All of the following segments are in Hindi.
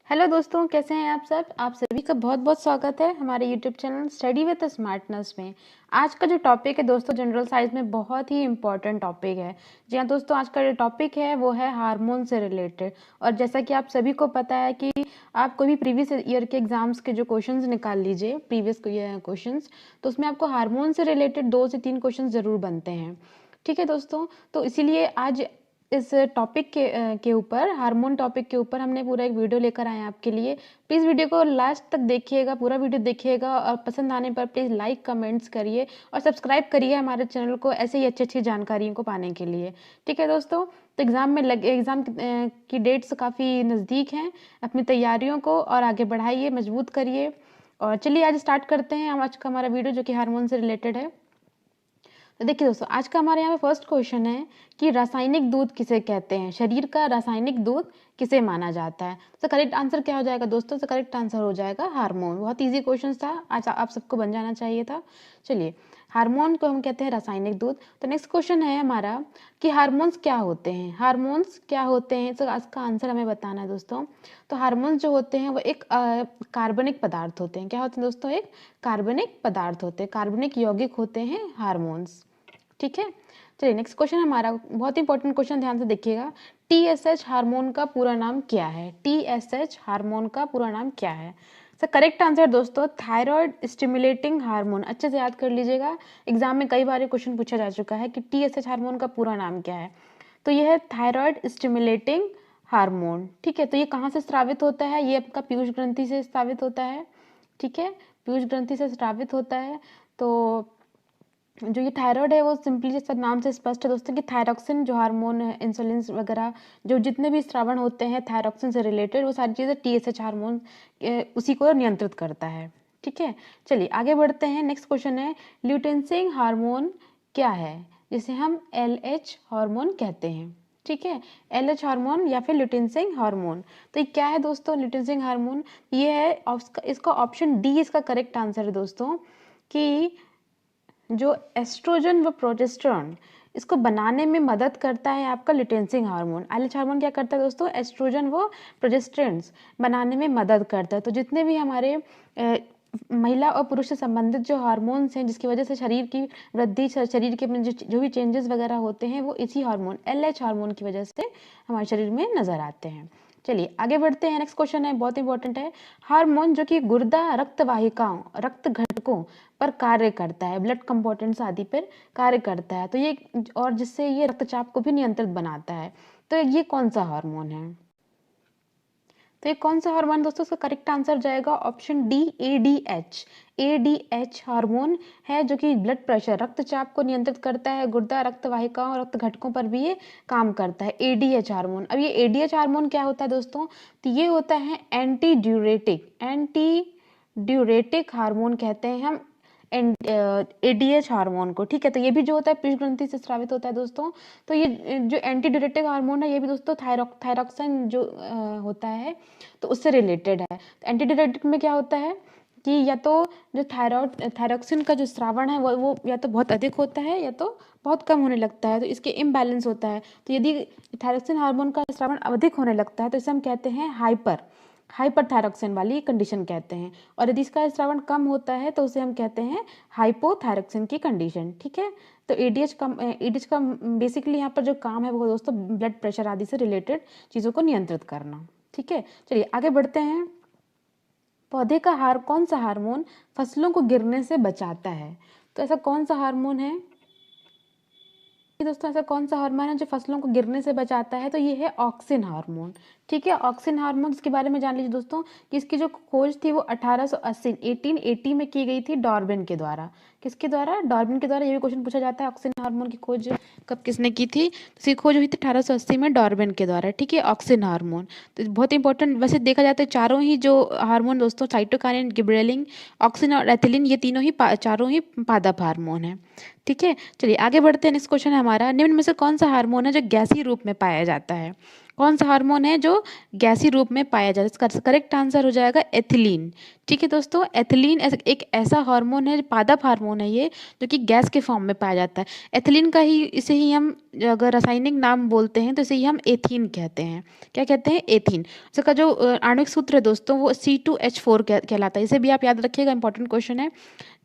हेलो दोस्तों, कैसे हैं आप सब। आप सभी का बहुत बहुत स्वागत है हमारे YouTube channel study with smartness में। आज का जो टॉपिक है दोस्तों, जनरल साइंस में बहुत ही इम्पोर्टेंट टॉपिक है। जी हाँ दोस्तों, आज का जो टॉपिक है वो है हार्मोन से रिलेटेड। और जैसा कि आप सभी को पता है कि आप कोई भी प्रीवियस ईयर के एग्जाम्स के जो क्वेश्चंस निकाल लीजिए, प्रीवियस क्वेश्चंस, तो उसमें आपको हार्मोन से रिलेटेड 2 से 3 क्वेश्चन जरूर बनते हैं। ठीक है दोस्तों, तो इसीलिए आज इस टॉपिक के ऊपर, हार्मोन टॉपिक के ऊपर हमने पूरा एक वीडियो लेकर आए हैं आपके लिए। प्लीज़ वीडियो को लास्ट तक देखिएगा, पूरा वीडियो देखिएगा और पसंद आने पर प्लीज़ लाइक कमेंट्स करिए और सब्सक्राइब करिए हमारे चैनल को ऐसे ही अच्छी अच्छी जानकारियों को पाने के लिए। ठीक है दोस्तों, तो एग्ज़ाम की डेट्स काफ़ी नज़दीक हैं। अपनी तैयारियों को और आगे बढ़ाइए, मजबूत करिए। और चलिए आज स्टार्ट करते हैं हम आज का हमारा वीडियो, जो कि हार्मोन से रिलेटेड है। तो देखिए दोस्तों, आज का हमारे यहाँ पे फर्स्ट क्वेश्चन है कि रासायनिक दूध किसे कहते हैं। शरीर का रासायनिक दूध किसे माना जाता है। तो करेक्ट आंसर क्या हो जाएगा दोस्तों। तो करेक्ट आंसर हो जाएगा हार्मोन। बहुत इजी क्वेश्चन था, आज आप सबको बन जाना चाहिए था। चलिए, हार्मोन को हम कहते हैं रासायनिक दूध। तो नेक्स्ट क्वेश्चन है हमारा कि हार्मोन्स क्या होते हैं। हार्मोन्स क्या होते हैं, तो इसका आंसर हमें बताना है दोस्तों। तो हार्मोन्स जो होते हैं वो एक कार्बनिक पदार्थ होते हैं। क्या होते हैं दोस्तों, एक कार्बनिक पदार्थ होते हैं, कार्बनिक यौगिक होते हैं हार्मोन्स। ठीक है, चलिए नेक्स्ट क्वेश्चन हमारा बहुत इंपॉर्टेंट क्वेश्चन, ध्यान से देखिएगा। TSH हार्मोन का पूरा नाम क्या है। TSH हार्मोन का पूरा नाम क्या है। सर करेक्ट आंसर दोस्तों थायराइड स्टिमुलेटिंग हार्मोन। अच्छे से याद कर लीजिएगा, एग्जाम में कई बार क्वेश्चन पूछा जा चुका है कि TSH हार्मोन का पूरा नाम क्या है। तो यह है थायराइड स्टिमुलेटिंग हार्मोन। ठीक है, तो ये कहाँ से स्रावित होता है, ये आपका पीयूष ग्रंथि से स्रावित होता है। ठीक है, पीयूष ग्रंथि से स्रावित होता है। तो जो ये थायराइड है वो सिंपली जैसा नाम से स्पष्ट है दोस्तों कि थायरॉक्सिन जो हार्मोन है, इंसुलिन वगैरह जो जितने भी स्रावण होते हैं थायरॉक्सिन से रिलेटेड, वो सारी चीज़ें TSH हार्मोन उसी को नियंत्रित करता है। ठीक है, चलिए आगे बढ़ते हैं। नेक्स्ट क्वेश्चन है ल्यूटेंसिंग हार्मोन क्या है, जिसे हम LH हार्मोन कहते हैं। ठीक है, LH हार्मोन या फिर ल्यूटेंसिंग हार्मोन। तो ये क्या है दोस्तों ल्यूटेंसिंग हार्मोन। ये है इसका ऑप्शन डी इसका करेक्ट आंसर है दोस्तों, कि जो एस्ट्रोजन व प्रोजेस्टेरॉन इसको बनाने में मदद करता है आपका ल्यूटेंसिंग हार्मोन। LH हार्मोन क्या करता है दोस्तों, एस्ट्रोजन व प्रोजेस्टेरॉन्स बनाने में मदद करता है। तो जितने भी हमारे महिला और पुरुष से संबंधित जो हार्मोन्स हैं, जिसकी वजह से शरीर की वृद्धि, शरीर के में जो भी चेंजेस वगैरह होते हैं, वो इसी हार्मोन LH हार्मोन की वजह से हमारे शरीर में नजर आते हैं। चलिए आगे बढ़ते हैं। नेक्स्ट क्वेश्चन है, बहुत इंपॉर्टेंट है। हार्मोन जो कि गुर्दा, रक्त वाहिकाओं, रक्त घटकों पर कार्य करता है, ब्लड कंपोनेंट्स आदि पर कार्य करता है, तो ये और जिससे ये रक्तचाप को भी नियंत्रित बनाता है। तो ये कौन सा हार्मोन है। तो ये कौन सा हार्मोन दोस्तों, इसका करेक्ट आंसर जाएगा option D ADH। ADH hormone है जो कि ब्लड प्रेशर, रक्तचाप को नियंत्रित करता है। गुर्दा, रक्त वाहिकाओं, रक्त घटकों पर भी ये काम करता है, ADH हार्मोन। अब ये ADH हार्मोन क्या होता है दोस्तों, तो ये होता है एंटी ड्यूरेटिक हार्मोन कहते हैं हम ADH हार्मोन को। ठीक है, तो ये भी जो होता है पीयूष ग्रंथि से स्रावित होता है दोस्तों। तो ये जो एंटी ड्यूरेटिक हार्मोन है, ये भी दोस्तों थायरॉक्सिन जो होता है, तो उससे रिलेटेड है। तो एंटी ड्यूरेटिक में क्या होता है कि या तो जो थायरॉक्सिन का जो स्रावण है वो या तो बहुत अधिक होता है या तो बहुत कम होने लगता है, तो इसके इम्बैलेंस होता है। तो यदि थायरॉक्सिन हार्मोन का स्रावण अधिक होने लगता है तो इसे हम कहते हैं हाइपरथायरॉक्सिन वाली कंडीशन कहते हैं। और यदि इसका स्रावण कम होता है तो उसे हम कहते हैं हाइपोथायरॉक्सिन की कंडीशन। ठीक है, तो एडीएच का बेसिकली यहाँ पर जो काम है वो दोस्तों ब्लड प्रेशर आदि से रिलेटेड चीज़ों को नियंत्रित करना। ठीक है, चलिए आगे बढ़ते हैं। पौधे का कौन सा हार्मोन फसलों को गिरने से बचाता है। तो ऐसा कौन सा हार्मोन है दोस्तों, ऐसा कौन सा हार्मोन है जो फसलों को गिरने से बचाता है। तो ये है ऑक्सिन हार्मोन। ठीक है, ऑक्सिन हार्मोन के बारे में जान लीजिए दोस्तों कि इसकी जो खोज थी वो 1880 में की गई थी डार्विन के द्वारा। किसके द्वारा, डार्विन के द्वारा। ये भी क्वेश्चन पूछा जाता है ऑक्सिन हार्मोन की खोज कब किसने की थी। तो इसकी खोज हुई थी 1880 में डार्विन के द्वारा। ठीक है, ऑक्सिन हार्मोन तो बहुत इंपॉर्टेंट। वैसे देखा जाता है चारों ही जो हार्मोन दोस्तों, साइटोकाइनिन, गिबरेलिन, ऑक्सिन और एथिलीन, ये चारों ही पादप हार्मोन है। ठीक है, चलिए आगे बढ़ते हैं। नेक्स्ट क्वेश्चन है हमारा, निम्न में से कौन सा हार्मोन है जो गैसीय रूप में पाया जाता है। कौन सा हार्मोन है जो गैसीय रूप में पाया जाता है? इसका करेक्ट आंसर हो जाएगा एथिलीन। ठीक है दोस्तों, एथिलीन एक ऐसा हार्मोन है, पादप हार्मोन है ये, जो कि गैस के फॉर्म में पाया जाता है। एथिलीन का ही, इसे ही हम अगर रासायनिक नाम बोलते हैं तो इसे ही हम एथीन कहते हैं। क्या कहते हैं? एथीन। इसका जो आणविक सूत्र है दोस्तों वो C2H4 कहलाता है। इसे भी आप याद रखिएगा, इंपॉर्टेंट क्वेश्चन है।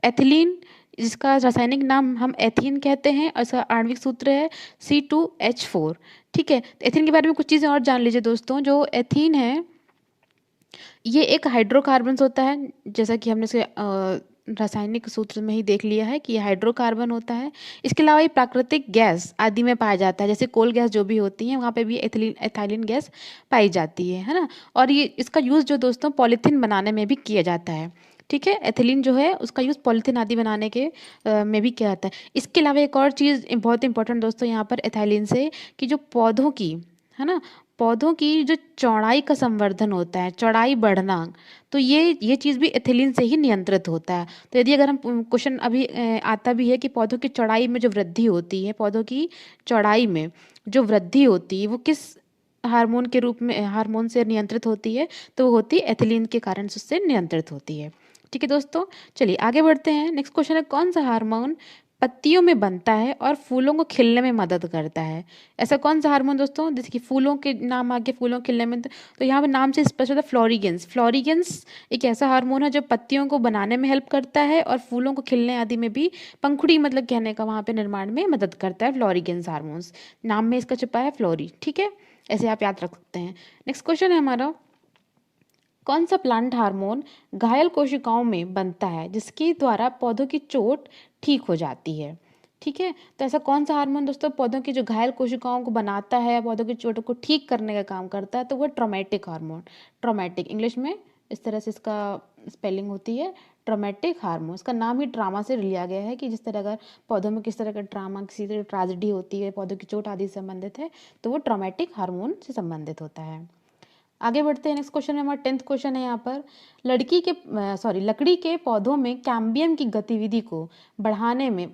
एथिलीन, जिसका रासायनिक नाम हम एथीन कहते हैं, और इसका आणविक सूत्र है C2H4। ठीक है, तो एथीन के बारे में कुछ चीज़ें और जान लीजिए दोस्तों। जो एथीन है ये एक हाइड्रोकार्बन होता है, जैसा कि हमने इसे रासायनिक सूत्र में ही देख लिया है कि ये हाइड्रोकार्बन होता है। इसके अलावा ये प्राकृतिक गैस आदि में पाया जाता है, जैसे कोल गैस जो भी होती है वहाँ पे भी एथिलीन गैस पाई जाती है ना। और ये इसका यूज़ जो दोस्तों पॉलीथीन बनाने में भी किया जाता है। ठीक है, एथिलीन जो है उसका यूज़ पॉलीथीन आदि बनाने के में भी किया जाता है। इसके अलावा एक और चीज़ बहुत इंपॉर्टेंट दोस्तों यहाँ पर एथिलीन से, कि जो पौधों की, है ना, पौधों की जो चौड़ाई का संवर्धन होता है, चौड़ाई बढ़ना, तो ये चीज़ भी एथिलीन से ही नियंत्रित होता है। तो यदि अगर हम क्वेश्चन अभी आता भी है कि पौधों की चौड़ाई में जो वृद्धि होती है, पौधों की चौड़ाई में जो वृद्धि होती है वो किस हार्मोन के रूप में, हार्मोन से नियंत्रित होती है, तो वो होती है एथिलीन के कारण से उससे नियंत्रित होती है। ठीक है दोस्तों, चलिए आगे बढ़ते हैं। नेक्स्ट क्वेश्चन है, कौन सा हार्मोन पत्तियों में बनता है और फूलों को खिलने में मदद करता है? ऐसा कौन सा हार्मोन दोस्तों, जैसे कि फूलों के नाम आगे, फूलों खिलने में, तो यहाँ पे नाम से स्पष्ट होता है फ्लोरिगेंस। फ्लोरिगेंस एक ऐसा हार्मोन है जो पत्तियों को बनाने में हेल्प करता है और फूलों को खिलने आदि में भी, पंखुड़ी मतलब कहने का, वहाँ पे निर्माण में मदद करता है। फ्लोरिगेंस हार्मोन्स नाम में इसका छुपा है फ्लोरी। ठीक है, ऐसे आप याद रख सकते हैं। नेक्स्ट क्वेश्चन है हमारा, कौन सा प्लांट हार्मोन घायल कोशिकाओं में बनता है जिसके द्वारा पौधों की चोट ठीक हो जाती है? ठीक है, तो ऐसा कौन सा हार्मोन दोस्तों पौधों की जो घायल कोशिकाओं को बनाता है, पौधों की चोटों को ठीक करने का काम करता है, तो वो ट्रोमेटिक हार्मोन। ट्रोमेटिक इंग्लिश में इस तरह से इसका स्पेलिंग होती है, ट्रोमेटिक हार्मोन। इसका नाम ही ड्रामा से लिया गया है कि जिस तरह अगर पौधों में किस तरह का ड्रामा, किसी तरह ट्रेजेडी होती है, पौधों की चोट आदि से संबंधित है, तो वो ट्रोमेटिक हार्मोन से संबंधित होता है। आगे बढ़ते हैं। नेक्स्ट क्वेश्चन है हमारा 10th क्वेश्चन है यहाँ पर, लकड़ी के पौधों में कैम्बियम की गतिविधि को बढ़ाने में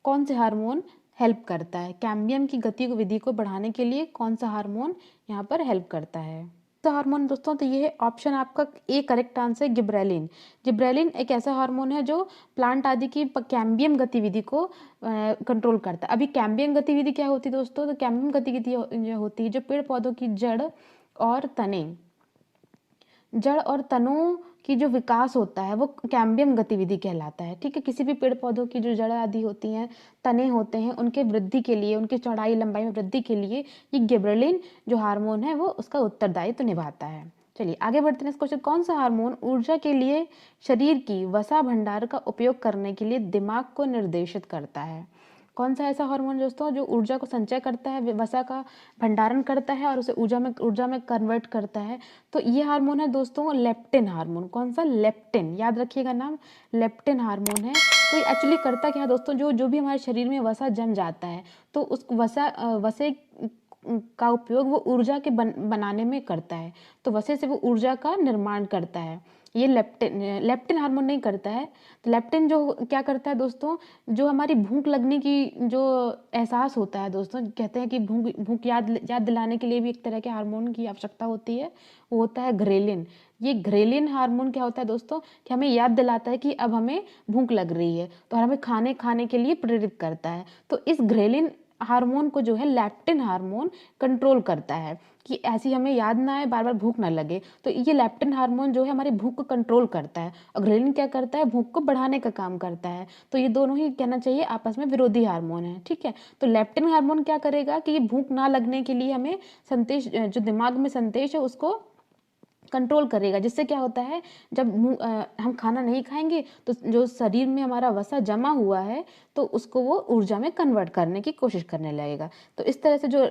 कौन से हार्मोन हेल्प करता है? कैम्बियम की गतिविधि को बढ़ाने के लिए कौन सा हार्मोन यहाँ पर हेल्प करता है? तो हार्मोन दोस्तों, तो ये है ऑप्शन आपका A correct answer, gibberellin. Gibberellin एक ऐसा हार्मोन है जो प्लांट आदि की कैम्बियम गतिविधि को कंट्रोल करता है। अभी कैम्बियम गतिविधि क्या होती है दोस्तों? तो कैम्बियम गतिविधि जो होती है, जो पेड़ पौधों की और तने जड़ और तनों की जो विकास होता है वो कैम्बियम गतिविधि कहलाता है। ठीक है, किसी भी पेड़ पौधों की जो जड़ आदि होती हैं, तने होते हैं, उनके वृद्धि के लिए, उनकी चौड़ाई लंबाई में वृद्धि के लिए ये गिबरेलिन जो हार्मोन है वो उसका उत्तरदायित्व निभाता है। चलिए आगे बढ़ते हैं। इस क्वेश्चन, कौन सा हार्मोन ऊर्जा के लिए शरीर की वसा भंडार का उपयोग करने के लिए दिमाग को निर्देशित करता है? कौन सा ऐसा हार्मोन दोस्तों जो ऊर्जा को संचय करता है, वसा का भंडारण करता है और उसे ऊर्जा में कन्वर्ट करता है? तो ये हार्मोन है दोस्तों लेप्टिन हार्मोन। कौन सा? लेप्टिन, याद रखिएगा नाम, लेप्टिन हार्मोन है। तो ये एक्चुअली करता क्या है दोस्तों, जो भी हमारे शरीर में वसा जम जाता है तो उस वसे का उपयोग वो ऊर्जा के बनाने में करता है। तो वसे से वो ऊर्जा का निर्माण करता है। ये लेप्टिन हार्मोन नहीं करता है। तो लेप्टिन जो क्या करता है दोस्तों, जो हमारी भूख लगने की जो एहसास होता है दोस्तों, कहते हैं कि भूख याद दिलाने के लिए भी एक तरह के हार्मोन की आवश्यकता होती है, वो होता है घ्रेलिन। ये घ्रेलिन हार्मोन क्या होता है दोस्तों, कि हमें याद दिलाता है कि अब हमें भूख लग रही है, तो हमें खाने के लिए प्रेरित करता है। तो इस घ्रेलिन हार्मोन को जो है लेप्टिन हार्मोन कंट्रोल करता है कि ऐसी हमें याद ना आए, बार बार भूख ना लगे। तो ये लेप्टिन हार्मोन जो है हमारी भूख को कंट्रोल करता है, और घ्रेलिन क्या करता है, भूख को बढ़ाने का काम करता है। तो ये दोनों ही कहना चाहिए आपस में विरोधी हार्मोन है। ठीक है, तो लेप्टिन हार्मोन क्या करेगा कि ये भूख ना लगने के लिए हमें संदेश, जो दिमाग में संदेश है उसको कंट्रोल करेगा, जिससे क्या होता है, जब हम खाना नहीं खाएंगे तो जो शरीर में हमारा वसा जमा हुआ है तो उसको वो ऊर्जा में कन्वर्ट करने की कोशिश करने लगेगा। तो इस तरह से जो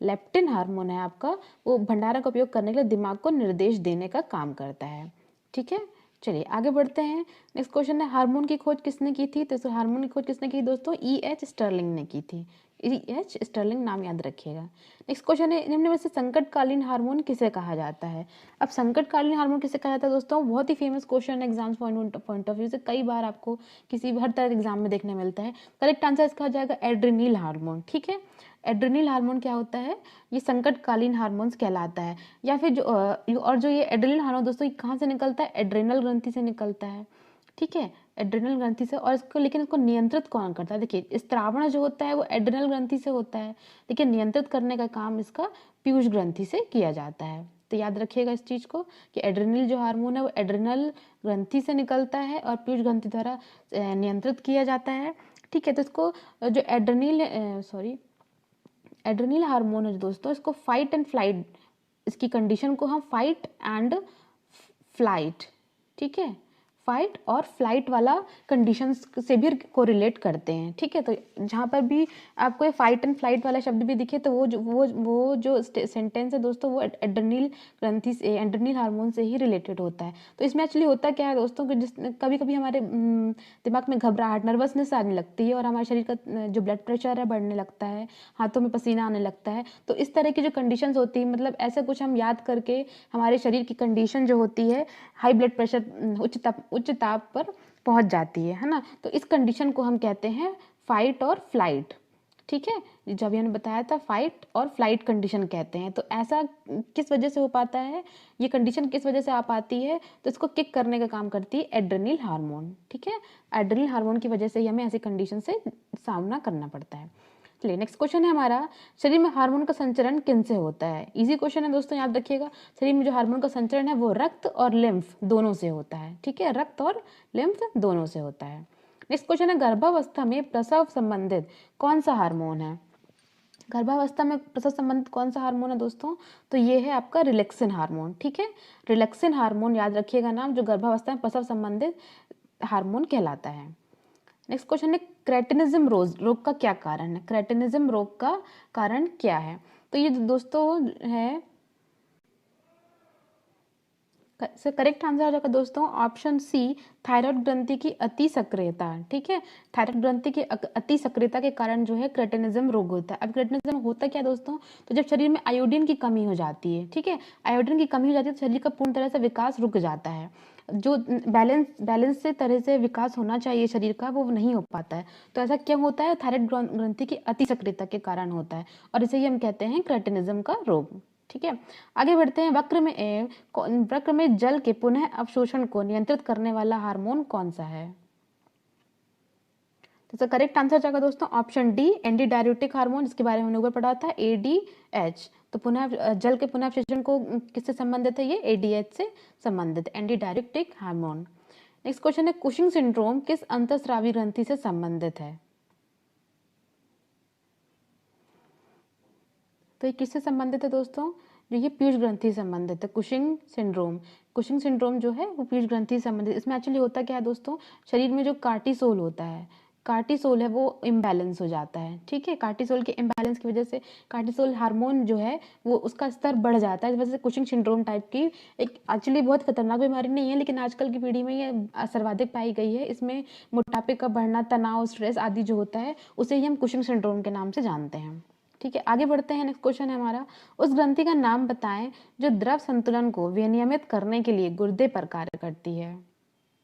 लेप्टिन हार्मोन है आपका, वो भंडारण का उपयोग करने के लिए दिमाग को निर्देश देने का काम करता है। ठीक है, चलिए आगे बढ़ते हैं। नेक्स्ट क्वेश्चन है, हार्मोन की खोज किसने की थी? तो हार्मोन की खोज किसने की दोस्तों? E.H. स्टर्लिंग ने की थी। E.H. स्टर्लिंग नाम याद रखिएगा। नेक्स्ट क्वेश्चन है, निम्न में से संकटकालीन हार्मोन किसे कहा जाता है? अब संकटकालीन हार्मोन किसे कहा जाता है दोस्तों? बहुत ही फेमस क्वेश्चन है एग्जाम्स पॉइंट ऑफ व्यू से, कई बार आपको किसी भी हर तरह के एग्जाम में देखने मिलता है। करेक्ट आंसर इसका हो जाएगा एड्रेनिल हार्मोन। ठीक है, एड्रेनल हार्मोन क्या होता है, ये संकटकालीन हार्मोन्स कहलाता है। या फिर जो ये एड्रेनल हार्मोन दोस्तों कहाँ से निकलता है, एड्रेनल ग्रंथि से निकलता है, ठीक है, एड्रेनल ग्रंथि से। और इसको लेकिन इसको नियंत्रित कौन करता है, देखिए स्त्रावण जो होता है वो एड्रेनल ग्रंथि से होता है, लेकिन नियंत्रित करने का काम इसका पीयूष ग्रंथि से किया जाता है। तो याद रखिएगा इस चीज को कि एड्रेनल जो हार्मोन है वो एड्रेनल ग्रंथि से निकलता है और पीयूष ग्रंथि द्वारा नियंत्रित किया जाता है, ठीक है। तो इसको जो एड्रेनल हार्मोन है दोस्तों, इसको फाइट एंड फ्लाइट, इसकी कंडीशन को हम फाइट एंड फ्लाइट, ठीक है, फाइट और फ्लाइट वाला कंडीशंस से भी कोरिलेट करते हैं, ठीक है। तो जहाँ पर भी आपको ये फाइट एंड फ्लाइट वाला शब्द भी दिखे तो वो जो सेंटेंस है दोस्तों वो एड्रेनल ग्रंथि से, एड्रेनल हार्मोन से ही रिलेटेड होता है। तो इसमें एक्चुअली होता क्या है दोस्तों कि कभी कभी हमारे दिमाग में घबराहट, नर्वसनेस आने लगती है और हमारे शरीर का जो ब्लड प्रेशर है बढ़ने लगता है, हाथों में पसीना आने लगता है। तो इस तरह की जो कंडीशंस होती है, मतलब ऐसा कुछ हम याद करके हमारे शरीर की कंडीशन जो होती है, हाई ब्लड प्रेशर, उच्च ताप पर पहुंच जाती है ना। तो इस कंडीशन को हम कहते हैं फाइट और फ्लाइट, ठीक है। जब मैंने बताया था फाइट और फ्लाइट कंडीशन कहते हैं। तो ऐसा किस वजह से हो पाता है, ये कंडीशन किस वजह से आ पाती है, तो इसको किक करने का काम करती है एड्रेनल हार्मोन, ठीक है। एड्रेनल हार्मोन की वजह से ही हमें ऐसी कंडीशन से सामना करना पड़ता है। चलिए नेक्स्ट क्वेश्चन है हमारा, शरीर में हार्मोन का संचरण किन से होता है। इजी क्वेश्चन है दोस्तों, याद रखिएगा। शरीर में जो हार्मोन का संचरण है वो रक्त और लिम्फ दोनों से होता है, ठीक है, रक्त और लिम्फ दोनों से होता है। नेक्स्ट क्वेश्चन है, गर्भावस्था में प्रसव संबंधित कौन सा हार्मोन है। गर्भावस्था में प्रसव संबंधित कौन सा हार्मोन है दोस्तों, तो ये है आपका रिलैक्सिन हार्मोन, ठीक है। रिलैक्सिन हार्मोन याद रखिएगा नाम, जो गर्भावस्था में प्रसव संबंधित हार्मोन कहलाता है। नेक्स्ट क्वेश्चन है, क्रेटिनिज्म रोग का क्या कारण है। क्रेटिनिज्म रोग का कारण क्या है, तो ये दोस्तों है, करेक्ट आंसर हो जाएगा दोस्तों ऑप्शन सी, थायराइड ग्रंथि की अति सक्रियता, ठीक है। थायराइड ग्रंथि की अति सक्रियता के कारण जो है क्रेटिनिज्म रोग होता है। अब क्रेटिनिज्म होता क्या दोस्तों, तो जब शरीर में आयोडीन की कमी हो जाती है, ठीक है, आयोडीन की कमी हो जाती है तो शरीर का पूर्ण तरह से विकास रुक जाता है। जो बैलेंस से तरह से विकास होना चाहिए शरीर का वो नहीं हो पाता है। तो ऐसा क्यों होता है, थायराइड ग्रंथि की अति सक्रियता के कारण होता है और इसे ही हम कहते हैं क्रेटिनिज्म का रोग, ठीक है। आगे बढ़ते हैं, वक्र में जल के पुनः अवशोषण को नियंत्रित करने वाला हार्मोन कौन सा है। तो करेक्ट आंसर जाएगा दोस्तों option D, anti diuretic hormone, इसके बारे में हमने ऊपर पढ़ा था, एडीएच। तो पुनः जल के पुनः अवशोषण को किससे संबंधित है, ये एडीएच से संबंधित, anti diuretic hormone. Next question है, कुशिंग सिंड्रोम किस अंतःस्रावी ग्रंथि से संबंधित है। तो ये किससे संबंधित है दोस्तों, जो ये पीयूष ग्रंथि से संबंधित है। कुशिंग सिंड्रोम जो है वो पीयूष ग्रंथि से संबंधित। इसमें एक्चुअली होता क्या है दोस्तों, शरीर में जो कार्टिसोल होता है, कार्टिसोल है वो इम्बैलेंस हो जाता है, ठीक है। कार्टिसोल के इम्बैलेंस की वजह से कार्टिसोल हार्मोन जो है वो उसका स्तर बढ़ जाता है, इस वजह से कुशिंग सिंड्रोम टाइप की एक एक्चुअली बहुत खतरनाक बीमारी नहीं है, लेकिन आजकल की पीढ़ी में ये सर्वाधिक पाई गई है। इसमें मोटापे का बढ़ना, तनाव, स्ट्रेस आदि जो होता है उसे ही हम कुशिंग सिंड्रोम के नाम से जानते हैं, ठीक है। आगे बढ़ते हैं, नेक्स्ट क्वेश्चन है हमारा, उस ग्रंथि का नाम बताएं जो द्रव संतुलन को विनियमित करने के लिए गुर्दे पर कार्य करती है।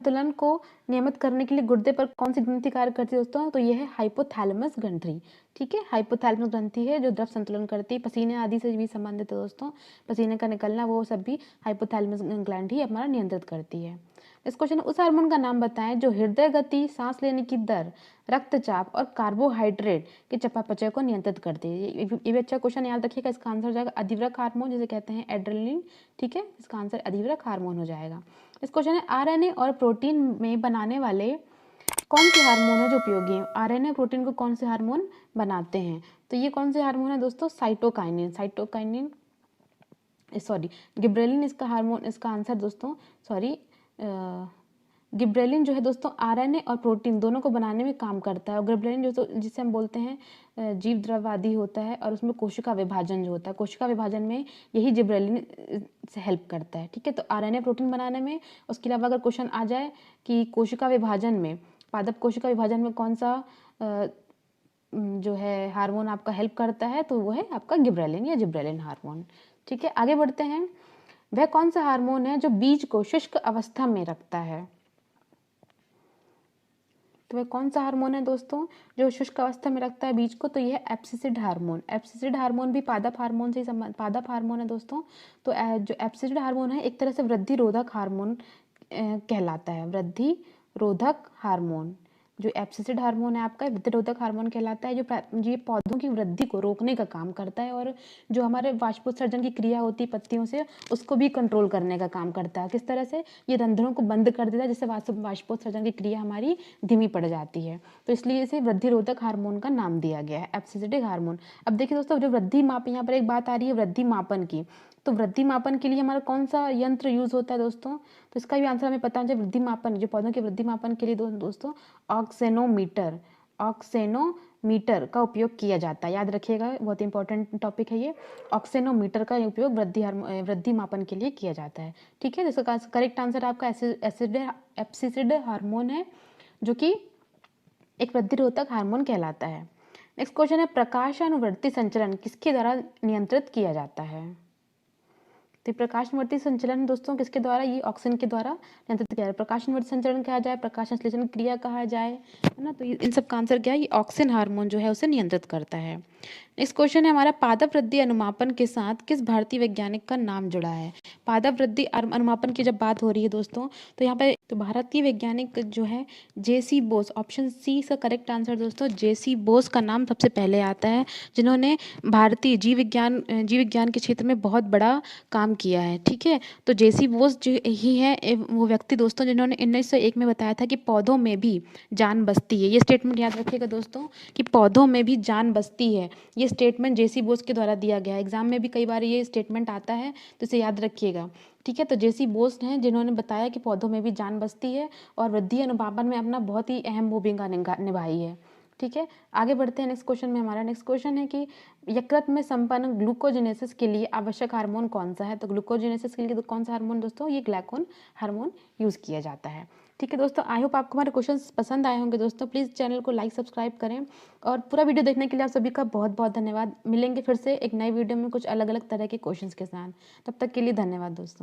संतुलन को नियमित करने के लिए गुर्दे पर कौन सी ग्रंथि कार्य करती है दोस्तों, तो यह है हाइपोथैलेमस ग्रंथि, ठीक है। हाइपोथैलेमस ग्रंथि है जो द्रव संतुलन करती है, पसीने आदि से भी संबंधित है दोस्तों, पसीने का निकलना वो सब भी हाइपोथैलेमस ग्लैंड ही हमारा नियंत्रित करती है। इस क्वेश्चन, उस हार्मोन का नाम बताएं जो हृदय गति, सांस लेने की दर, रक्तचाप और कार्बोहाइड्रेट के चयापचय को नियंत्रित करती है। ये भी अच्छा क्वेश्चन, याद रखिएगा। इसका आंसर हो जाएगा अधिवृक्क हार्मोन, जिसे कहते हैं एड्रेनलिन, ठीक है। इसका आंसर अधिवृक्क हार्मोन हो जाएगा। इस क्वेश्चन है, आरएनए और प्रोटीन में बनाने वाले कौन से हार्मोन है जो उपयोगी है। आरएनए प्रोटीन को कौन से हार्मोन बनाते हैं, तो ये कौन से हार्मोन है दोस्तों, गिब्रेलिन इसका हार्मोन, इसका आंसर दोस्तों गिब्रेलिन जो है दोस्तों आरएनए और प्रोटीन दोनों को बनाने में काम करता है। और गिब्रेलिन जो जिसे हम बोलते हैं जीव द्रव्यवादी होता है, और उसमें कोशिका विभाजन जो होता है, कोशिका विभाजन में यही गिब्रेलिन से हेल्प करता है, ठीक है। तो आरएनए प्रोटीन बनाने में, उसके अलावा अगर क्वेश्चन आ जाए कि कोशिका विभाजन में, पादप कोशिका विभाजन में कौन सा जो है हार्मोन आपका हेल्प करता है, तो वो है आपका गिब्रेलिन या जिब्रेलिन हार्मोन, ठीक है। आगे बढ़ते हैं, वह कौन सा हार्मोन है जो बीज को शुष्क अवस्था में रखता है। तो वह कौन सा हार्मोन है दोस्तों जो शुष्क अवस्था में रखता है बीज को? तो यह एब्सिसिड हार्मोन। एब्सिसिड हार्मोन भी पादप हार्मोन से ही पादप हार्मोन है दोस्तों। तो जो एब्सिसिड हार्मोन है एक तरह से वृद्धि रोधक हार्मोन कहलाता है। वृद्धि रोधक हार्मोन जो एब्सिसिड हार्मोन है आपका वृद्धि रोधक हार्मोन कहलाता है, जो ये पौधों की वृद्धि को रोकने का काम करता है और जो हमारे वाष्पोत्सर्जन की क्रिया होती है पत्तियों से उसको भी कंट्रोल करने का काम करता है। किस तरह से? ये रंध्रों को बंद कर देता है जिससे वाष्पोत्सर्जन की क्रिया हमारी धीमी पड़ जाती है। तो इसलिए इसे वृद्धि रोधक हार्मोन का नाम दिया गया है, एब्सिसिडिक हार्मोन। अब देखिए दोस्तों, जो वृद्धि माप, यहाँ पर एक बात आ रही है वृद्धि मापन की। तो वृद्धि मापन के लिए हमारा कौन सा यंत्र यूज होता है दोस्तों? तो इसका भी आंसर हमें पता होना चाहिए। वृद्धि मापन, जो पौधों के वृद्धि मापन के लिए दोस्तों ऑक्सेनोमीटर, ऑक्सेनोमीटर का उपयोग किया जाता है। याद रखिएगा, बहुत इंपॉर्टेंट टॉपिक है ये। ऑक्सेनोमीटर का उपयोग वृद्धि मापन के लिए किया जाता है। ठीक है, जिसका करेक्ट आंसर आपका एब्सिसिड हार्मोन है, जो कि एक वृद्धि रोधक हार्मोन कहलाता है। नेक्स्ट क्वेश्चन है, प्रकाशानुवर्ती संचलन किसके द्वारा नियंत्रित किया जाता है? तो प्रकाशवर्ती संचलन दोस्तों किसके द्वारा? ये ऑक्सीजन के द्वारा नियंत्रित किया जाए। प्रकाशवर्ती संचलन कहा जाए, प्रकाश संश्लेषण क्रिया कहा जाए, है ना। तो इन सब का आंसर क्या है? ये ऑक्सीजन हार्मोन जो है उसे नियंत्रित करता है। नेक्स्ट क्वेश्चन है हमारा, पादप वृद्धि अनुमापन के साथ किस भारतीय वैज्ञानिक का नाम जुड़ा है? पादप वृद्धि अनुमापन की जब बात हो रही है दोस्तों, तो यहाँ पे तो भारतीय वैज्ञानिक जो है जेसी बोस, ऑप्शन सी इसका करेक्ट आंसर दोस्तों। जेसी बोस का नाम सबसे पहले आता है, जिन्होंने भारतीय जीव विज्ञान के क्षेत्र में बहुत बड़ा काम किया है। ठीक है, तो जेसी बोस जो ही है वो व्यक्ति दोस्तों जिन्होंने 1901 में बताया था कि पौधों में भी जान बसती है। ये स्टेटमेंट याद रखिएगा दोस्तों कि पौधों में भी जान बसती है। ये स्टेटमेंट जेसी बोस के द्वारा दिया गया है। एग्जाम में भी कई बार ये स्टेटमेंट आता है, तो इसे याद रखिएगा। ठीक है, तो जेसी बोस हैं जिन्होंने बताया कि पौधों में भी जान बसती है और वृद्धि अनुपालन में अपना बहुत ही अहम भूमिका निभाई है। ठीक है, आगे बढ़ते हैं नेक्स्ट क्वेश्चन में। हमारा नेक्स्ट क्वेश्चन है कि यकृत में संपन्न ग्लूकोजेनेसिस के लिए आवश्यक हार्मोन कौन सा है? तो ग्लूकोजेनेसिस के लिए तो कौन सा हार्मोन दोस्तों? ये ग्लैकोन हार्मोन यूज किया जाता है। ठीक है दोस्तों, आई होप आपको हमारे क्वेश्चंस पसंद आए होंगे दोस्तों। प्लीज़ चैनल को लाइक सब्सक्राइब करें और पूरा वीडियो देखने के लिए आप सभी का बहुत बहुत धन्यवाद। मिलेंगे फिर से एक नए वीडियो में कुछ अलग अलग तरह के क्वेश्चंस के साथ। तब तक के लिए धन्यवाद दोस्तों।